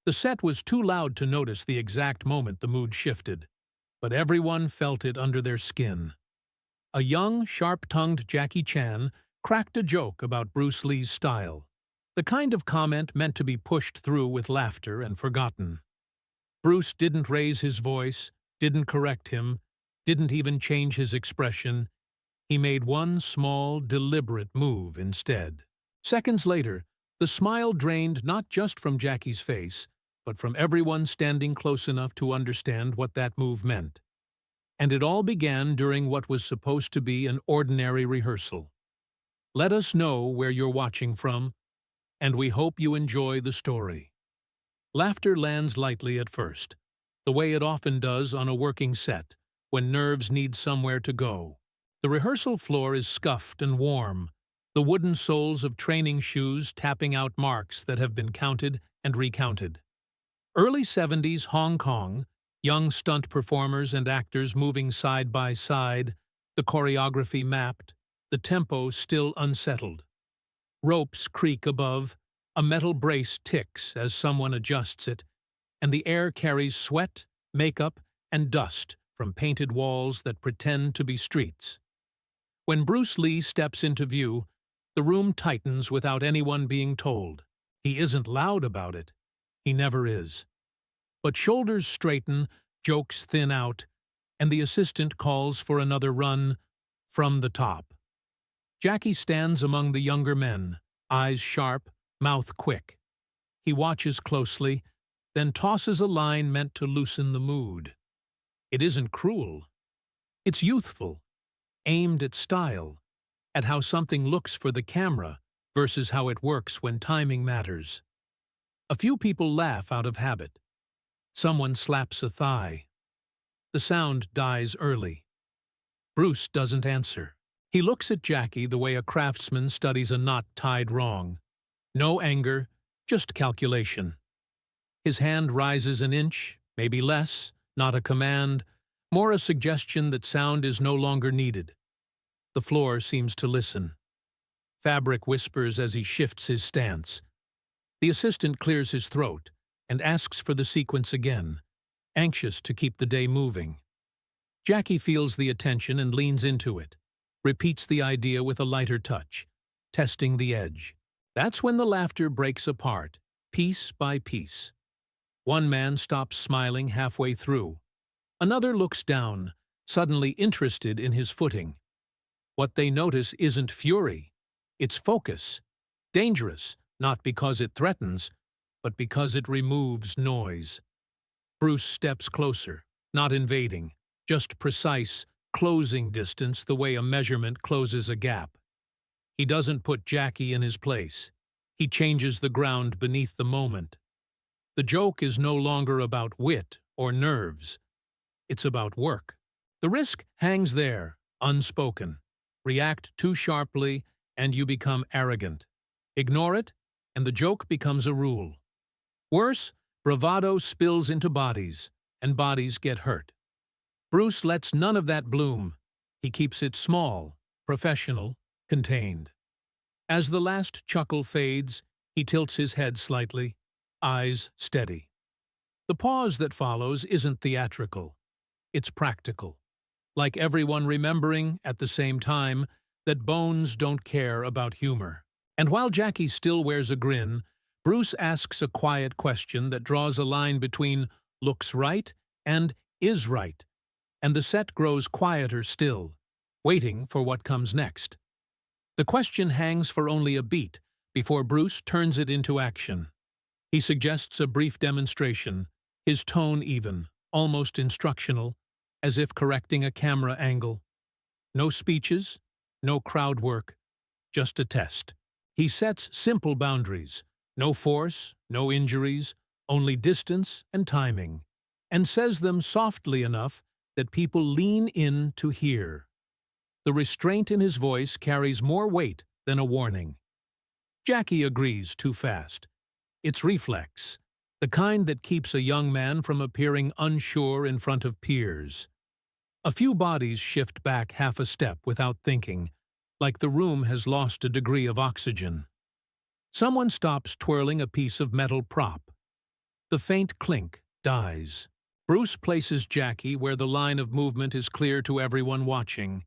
The set was too loud to notice the exact moment the mood shifted, but everyone felt it under their skin. A young, sharp-tongued Jackie Chan cracked a joke about Bruce Lee's style, the kind of comment meant to be pushed through with laughter and forgotten. Bruce didn't raise his voice, didn't correct him, didn't even change his expression. He made one small, deliberate move instead. Seconds later, the smile drained not just from Jackie's face, but from everyone standing close enough to understand what that move meant. And it all began during what was supposed to be an ordinary rehearsal. Let us know where you're watching from, and we hope you enjoy the story. Laughter lands lightly at first, the way it often does on a working set, when nerves need somewhere to go. The rehearsal floor is scuffed and warm, the wooden soles of training shoes tapping out marks that have been counted and recounted. Early 70s Hong Kong, young stunt performers and actors moving side by side, the choreography mapped, the tempo still unsettled. Ropes creak above, a metal brace ticks as someone adjusts it, and the air carries sweat, makeup, and dust from painted walls that pretend to be streets. When Bruce Lee steps into view, the room tightens without anyone being told. He isn't loud about it. He never is. But shoulders straighten, jokes thin out, and the assistant calls for another run from the top. Jackie stands among the younger men, eyes sharp, mouth quick. He watches closely, then tosses a line meant to loosen the mood. It isn't cruel. It's youthful, aimed at style, at how something looks for the camera versus how it works when timing matters. A few people laugh out of habit. Someone slaps a thigh. The sound dies early. Bruce doesn't answer. He looks at Jackie the way a craftsman studies a knot tied wrong. No anger, just calculation. His hand rises an inch, maybe less, not a command, more a suggestion that sound is no longer needed. The floor seems to listen. Fabric whispers as he shifts his stance. The assistant clears his throat and asks for the sequence again, anxious to keep the day moving. Jackie feels the attention and leans into it, repeats the idea with a lighter touch, testing the edge. That's when the laughter breaks apart, piece by piece. One man stops smiling halfway through. Another looks down, suddenly interested in his footing. What they notice isn't fury, it's focus. Dangerous, not because it threatens, but because it removes noise. Bruce steps closer, not invading, just precise, closing distance the way a measurement closes a gap. He doesn't put Jackie in his place. He changes the ground beneath the moment. The joke is no longer about wit or nerves. It's about work. The risk hangs there, unspoken. React too sharply, and you become arrogant. Ignore it, and the joke becomes a rule. Worse, bravado spills into bodies, and bodies get hurt. Bruce lets none of that bloom. He keeps it small, professional, contained. As the last chuckle fades, he tilts his head slightly, eyes steady. The pause that follows isn't theatrical. It's practical. Like everyone remembering, at the same time, that bones don't care about humor. And while Jackie still wears a grin, Bruce asks a quiet question that draws a line between looks right and is right, and the set grows quieter still, waiting for what comes next. The question hangs for only a beat before Bruce turns it into action. He suggests a brief demonstration, his tone even, almost instructional, as if correcting a camera angle. No speeches, no crowd work, just a test. He sets simple boundaries, no force, no injuries, only distance and timing, and says them softly enough that people lean in to hear. The restraint in his voice carries more weight than a warning. Jackie agrees too fast. It's reflex, the kind that keeps a young man from appearing unsure in front of peers. A few bodies shift back half a step without thinking, like the room has lost a degree of oxygen. Someone stops twirling a piece of metal prop. The faint clink dies. Bruce places Jackie where the line of movement is clear to everyone watching.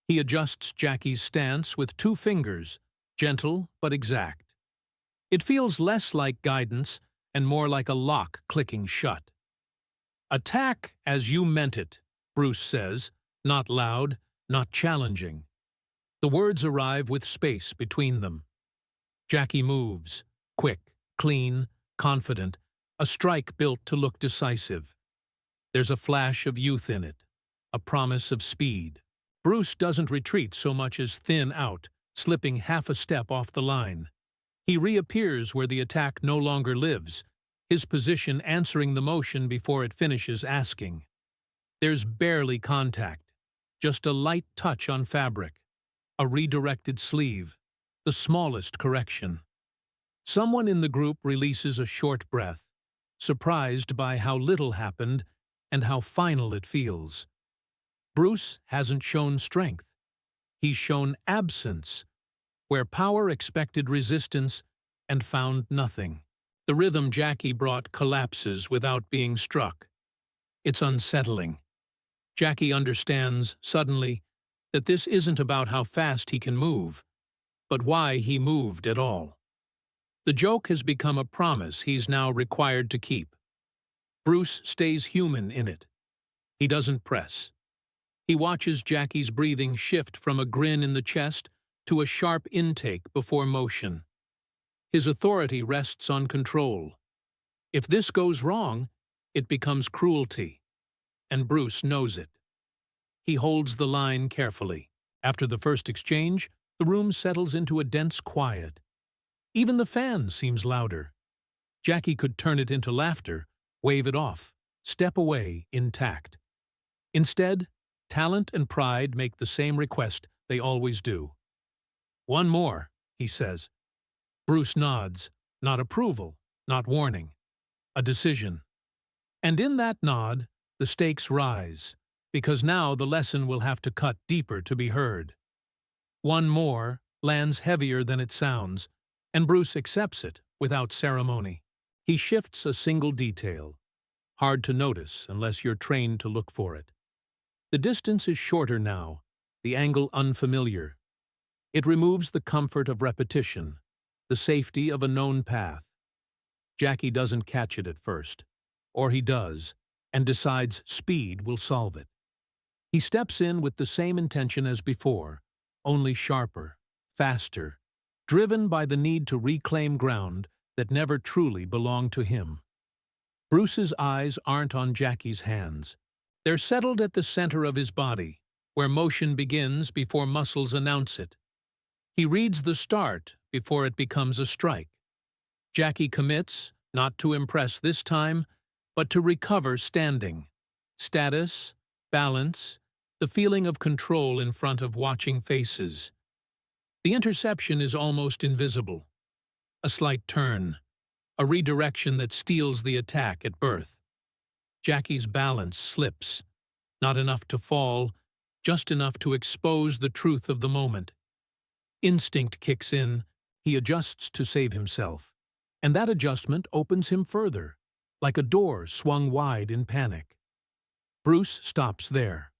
He adjusts Jackie's stance with 2 fingers, gentle but exact. It feels less like guidance and more like a lock clicking shut. "Attack as you meant it," Bruce says, not loud, not challenging. The words arrive with space between them. Jackie moves, quick, clean, confident, a strike built to look decisive. There's a flash of youth in it, a promise of speed. Bruce doesn't retreat so much as thin out, slipping half a step off the line. He reappears where the attack no longer lives, his position answering the motion before it finishes asking. There's barely contact, just a light touch on fabric, a redirected sleeve, the smallest correction. Someone in the group releases a short breath, surprised by how little happened and how final it feels. Bruce hasn't shown strength. He's shown absence, where power expected resistance and found nothing. The rhythm Jackie brought collapses without being struck. It's unsettling. Jackie understands, suddenly, that this isn't about how fast he can move, but why he moved at all. The joke has become a promise he's now required to keep. Bruce stays human in it. He doesn't press. He watches Jackie's breathing shift from a grin in the chest to a sharp intake before motion. His authority rests on control. If this goes wrong, it becomes cruelty, and Bruce knows it. He holds the line carefully. After the first exchange, the room settles into a dense quiet. Even the fan seems louder. Jackie could turn it into laughter, wave it off, step away intact. Instead, talent and pride make the same request they always do. "One more," he says. Bruce nods, not approval, not warning, a decision. And in that nod, the stakes rise, because now the lesson will have to cut deeper to be heard. "One more" lands heavier than it sounds, and Bruce accepts it without ceremony. He shifts a single detail, hard to notice unless you're trained to look for it. The distance is shorter now, the angle unfamiliar. It removes the comfort of repetition, the safety of a known path. Jackie doesn't catch it at first, or he does, and decides speed will solve it. He steps in with the same intention as before, only sharper, faster, driven by the need to reclaim ground that never truly belonged to him. Bruce's eyes aren't on Jackie's hands. They're settled at the center of his body, where motion begins before muscles announce it. He reads the start before it becomes a strike. Jackie commits, not to impress this time, but to recover standing. Status, balance, the feeling of control in front of watching faces. The interception is almost invisible. A slight turn, a redirection that steals the attack at birth. Jackie's balance slips, not enough to fall, just enough to expose the truth of the moment. Instinct kicks in, he adjusts to save himself, and that adjustment opens him further, like a door swung wide in panic. Bruce stops there.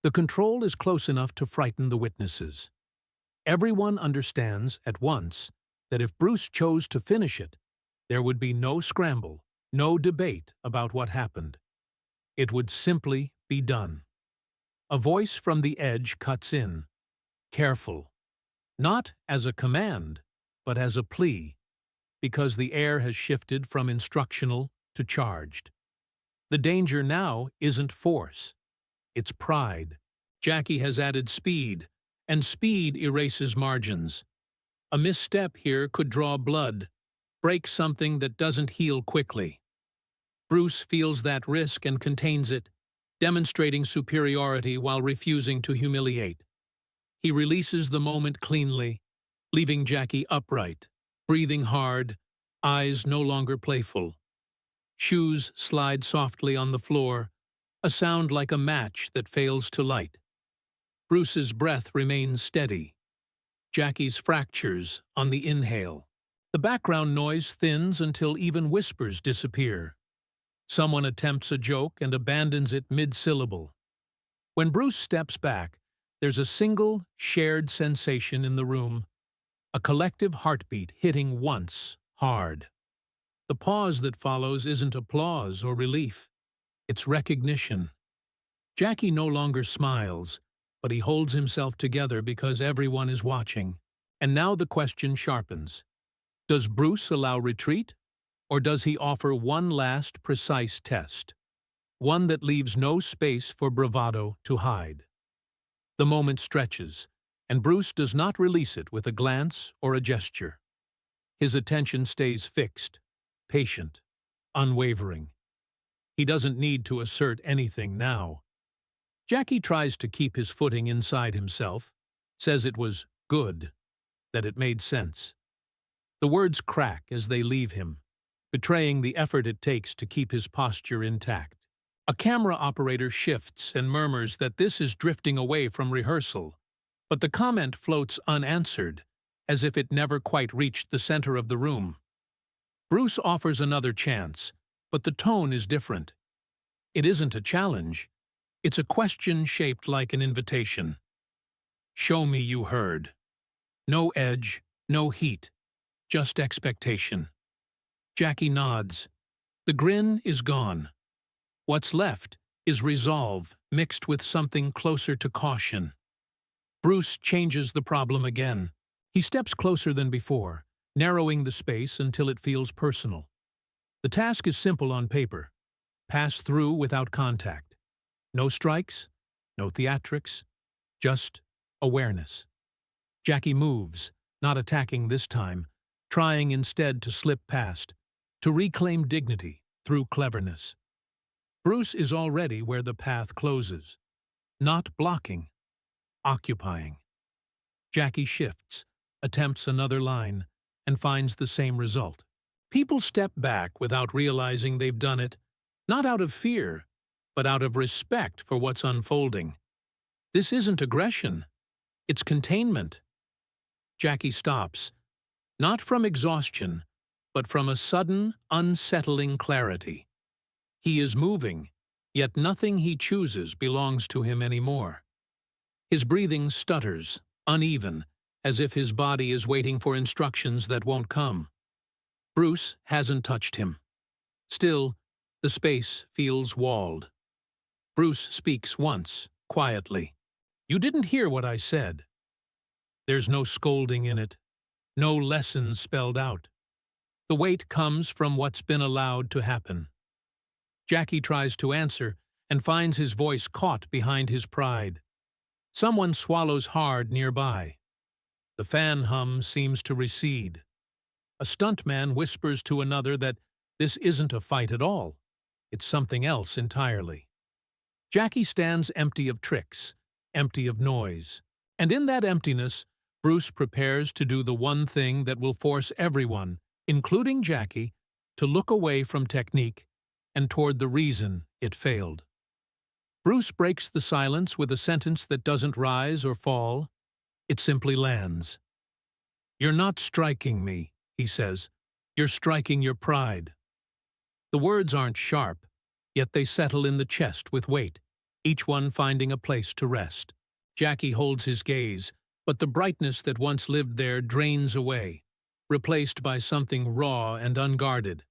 The control is close enough to frighten the witnesses. Everyone understands at once that if Bruce chose to finish it, there would be no scramble, no debate about what happened. It would simply be done. A voice from the edge cuts in, careful, not as a command, but as a plea, because the air has shifted from instructional to charged. The danger now isn't force, it's pride. Jackie has added speed, and speed erases margins. A misstep here could draw blood, break something that doesn't heal quickly. Bruce feels that risk and contains it, demonstrating superiority while refusing to humiliate. He releases the moment cleanly, leaving Jackie upright, breathing hard, eyes no longer playful. Shoes slide softly on the floor, a sound like a match that fails to light. Bruce's breath remains steady. Jackie's fractures on the inhale. The background noise thins until even whispers disappear. Someone attempts a joke and abandons it mid-syllable. When Bruce steps back, there's a single, shared sensation in the room, a collective heartbeat hitting once, hard. The pause that follows isn't applause or relief. It's recognition. Jackie no longer smiles, but he holds himself together because everyone is watching. And now the question sharpens. Does Bruce allow retreat, or does he offer one last precise test? One that leaves no space for bravado to hide. The moment stretches, and Bruce does not release it with a glance or a gesture. His attention stays fixed, patient, unwavering. He doesn't need to assert anything now. Jackie tries to keep his footing inside himself, says it was good, that it made sense. The words crack as they leave him, betraying the effort it takes to keep his posture intact. A camera operator shifts and murmurs that this is drifting away from rehearsal, but the comment floats unanswered, as if it never quite reached the center of the room. Bruce offers another chance, but the tone is different. It isn't a challenge. It's a question shaped like an invitation. Show me you heard. No edge, no heat, just expectation. Jackie nods. The grin is gone. What's left is resolve mixed with something closer to caution. Bruce changes the problem again. He steps closer than before, narrowing the space until it feels personal. The task is simple on paper. Pass through without contact. No strikes, no theatrics, just awareness. Jackie moves, not attacking this time, trying instead to slip past, to reclaim dignity through cleverness. Bruce is already where the path closes, not blocking, occupying. Jackie shifts, attempts another line, and finds the same result. People step back without realizing they've done it, not out of fear, but out of respect for what's unfolding. This isn't aggression, it's containment. Jackie stops, not from exhaustion, but from a sudden, unsettling clarity. He is moving, yet nothing he chooses belongs to him anymore. His breathing stutters, uneven, as if his body is waiting for instructions that won't come. Bruce hasn't touched him. Still, the space feels walled. Bruce speaks once, quietly. You didn't hear what I said. There's no scolding in it, no lessons spelled out. The weight comes from what's been allowed to happen. Jackie tries to answer and finds his voice caught behind his pride. Someone swallows hard nearby. The fan hum seems to recede. A stuntman whispers to another that this isn't a fight at all. It's something else entirely. Jackie stands empty of tricks, empty of noise. And in that emptiness, Bruce prepares to do the one thing that will force everyone, including Jackie, to look away from technique and toward the reason it failed. Bruce breaks the silence with a sentence that doesn't rise or fall. It simply lands. You're not striking me, he says. You're striking your pride. The words aren't sharp, yet they settle in the chest with weight, each one finding a place to rest. Jackie holds his gaze, but the brightness that once lived there drains away, replaced by something raw and unguarded.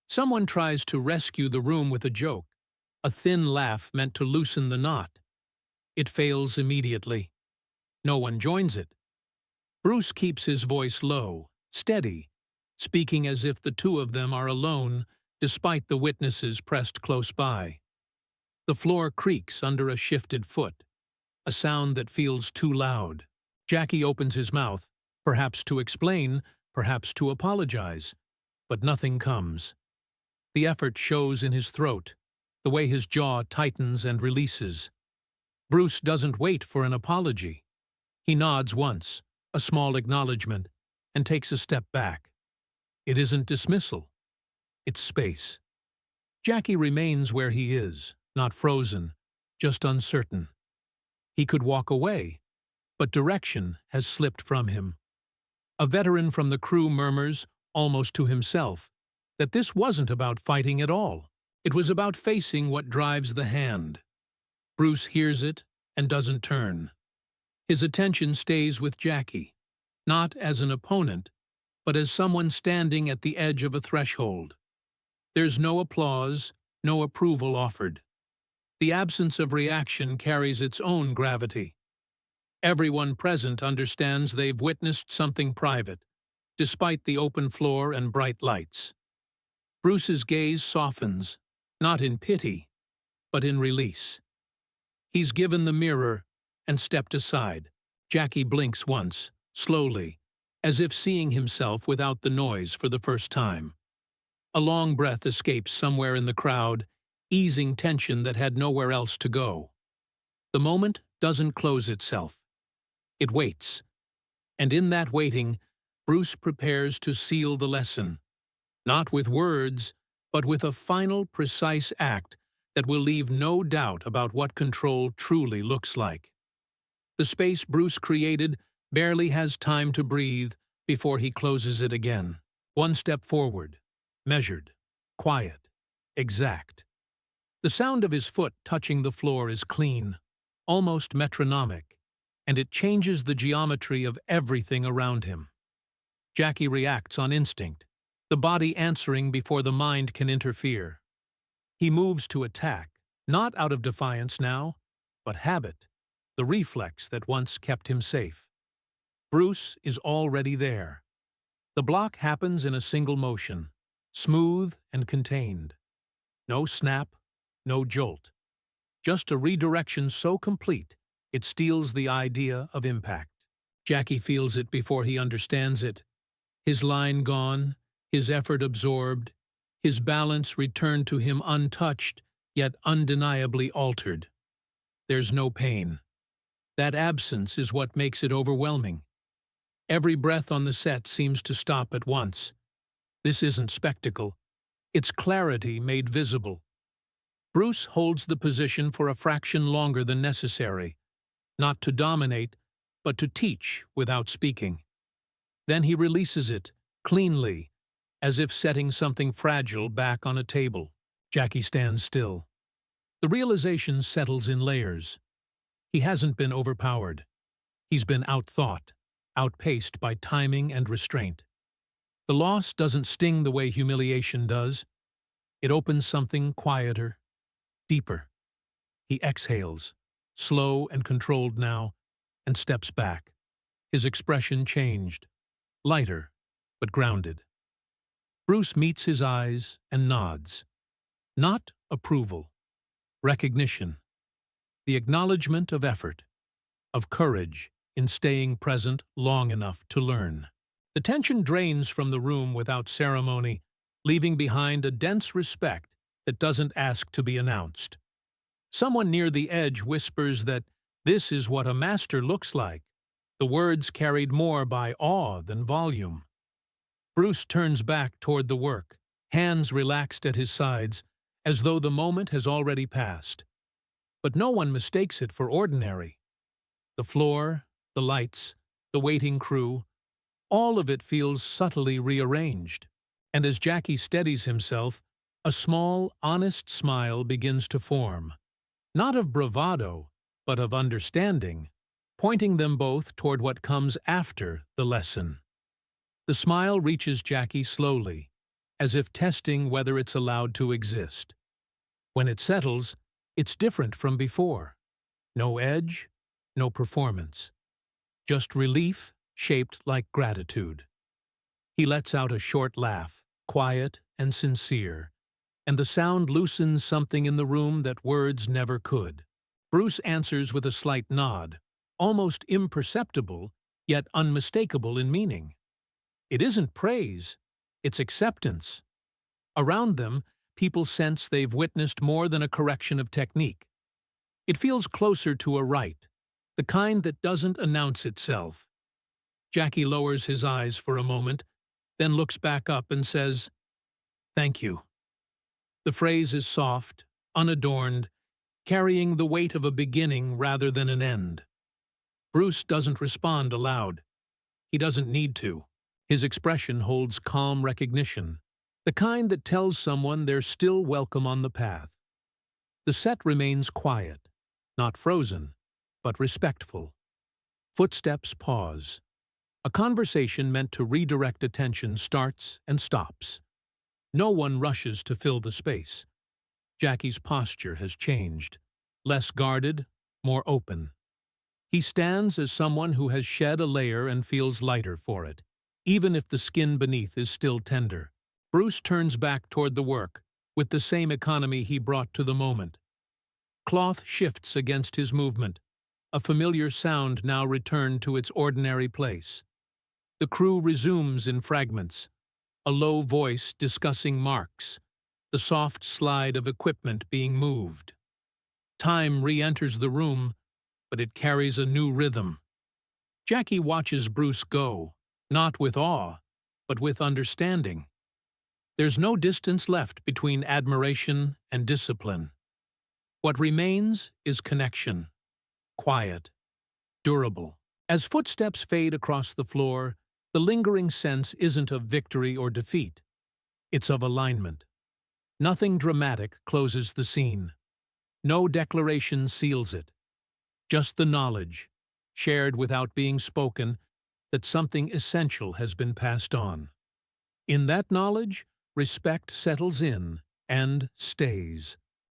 Someone tries to rescue the room with a joke, a thin laugh meant to loosen the knot. It fails immediately. No one joins it. Bruce keeps his voice low, steady, speaking as if the two of them are alone, despite the witnesses pressed close by. The floor creaks under a shifted foot, a sound that feels too loud. Jackie opens his mouth, perhaps to explain, perhaps to apologize, but nothing comes. The effort shows in his throat, the way his jaw tightens and releases. Bruce doesn't wait for an apology. He nods once, a small acknowledgement, and takes a step back. It isn't dismissal. It's space. Jackie remains where he is, not frozen, just uncertain. He could walk away, but direction has slipped from him. A veteran from the crew murmurs, almost to himself, that this wasn't about fighting at all. It was about facing what drives the hand. Bruce hears it and doesn't turn. His attention stays with Jackie, not as an opponent, but as someone standing at the edge of a threshold. There's no applause, no approval offered. The absence of reaction carries its own gravity. Everyone present understands they've witnessed something private, despite the open floor and bright lights. Bruce's gaze softens, not in pity, but in release. He's given the mirror and stepped aside. Jackie blinks once, slowly, as if seeing himself without the noise for the first time. A long breath escapes somewhere in the crowd, easing tension that had nowhere else to go. The moment doesn't close itself. It waits. And in that waiting, Bruce prepares to seal the lesson, not with words, but with a final, precise act that will leave no doubt about what control truly looks like. The space Bruce created barely has time to breathe before he closes it again. One step forward, measured, quiet, exact. The sound of his foot touching the floor is clean, almost metronomic, and it changes the geometry of everything around him. Jackie reacts on instinct, the body answering before the mind can interfere. He moves to attack, not out of defiance now, but habit, the reflex that once kept him safe. Bruce is already there. The block happens in a single motion, smooth and contained. No snap, no jolt. Just a redirection so complete, it steals the idea of impact. Jackie feels it before he understands it. His line gone, his effort absorbed, his balance returned to him untouched, yet undeniably altered. There's no pain. That absence is what makes it overwhelming. Every breath on the set seems to stop at once. This isn't spectacle. It's clarity made visible. Bruce holds the position for a fraction longer than necessary, not to dominate, but to teach without speaking. Then he releases it, cleanly, as if setting something fragile back on a table. Jackie stands still. The realization settles in layers. He hasn't been overpowered. He's been outthought, outpaced by timing and restraint. The loss doesn't sting the way humiliation does. It opens something quieter, deeper. He exhales, slow and controlled now, and steps back. His expression changed, lighter, but grounded. Bruce meets his eyes and nods. Not approval, recognition, the acknowledgement of effort, of courage in staying present long enough to learn. The tension drains from the room without ceremony, leaving behind a dense respect that doesn't ask to be announced. Someone near the edge whispers that this is what a master looks like, the words carried more by awe than volume. Bruce turns back toward the work, hands relaxed at his sides, as though the moment has already passed. But no one mistakes it for ordinary. The floor, the lights, the waiting crew, all of it feels subtly rearranged. And as Jackie steadies himself, a small, honest smile begins to form. Not of bravado, but of understanding, pointing them both toward what comes after the lesson. The smile reaches Jackie slowly, as if testing whether it's allowed to exist. When it settles, it's different from before. No edge, no performance. Just relief shaped like gratitude. He lets out a short laugh, quiet and sincere, and the sound loosens something in the room that words never could. Bruce answers with a slight nod, almost imperceptible, yet unmistakable in meaning. It isn't praise, it's acceptance. Around them, people sense they've witnessed more than a correction of technique. It feels closer to a rite, the kind that doesn't announce itself. Jackie lowers his eyes for a moment, then looks back up and says, "Thank you." The phrase is soft, unadorned, carrying the weight of a beginning rather than an end. Bruce doesn't respond aloud. He doesn't need to. His expression holds calm recognition, the kind that tells someone they're still welcome on the path. The set remains quiet, not frozen, but respectful. Footsteps pause. A conversation meant to redirect attention starts and stops. No one rushes to fill the space. Jackie's posture has changed, less guarded, more open. He stands as someone who has shed a layer and feels lighter for it, even if the skin beneath is still tender. Bruce turns back toward the work, with the same economy he brought to the moment. Cloth shifts against his movement, a familiar sound now returned to its ordinary place. The crew resumes in fragments, a low voice discussing marks, the soft slide of equipment being moved. Time re-enters the room, but it carries a new rhythm. Jackie watches Bruce go, not with awe, but with understanding. There's no distance left between admiration and discipline. What remains is connection, quiet, durable. As footsteps fade across the floor, the lingering sense isn't of victory or defeat. It's of alignment. Nothing dramatic closes the scene. No declaration seals it. Just the knowledge, shared without being spoken, that something essential has been passed on. In that knowledge, respect settles in and stays.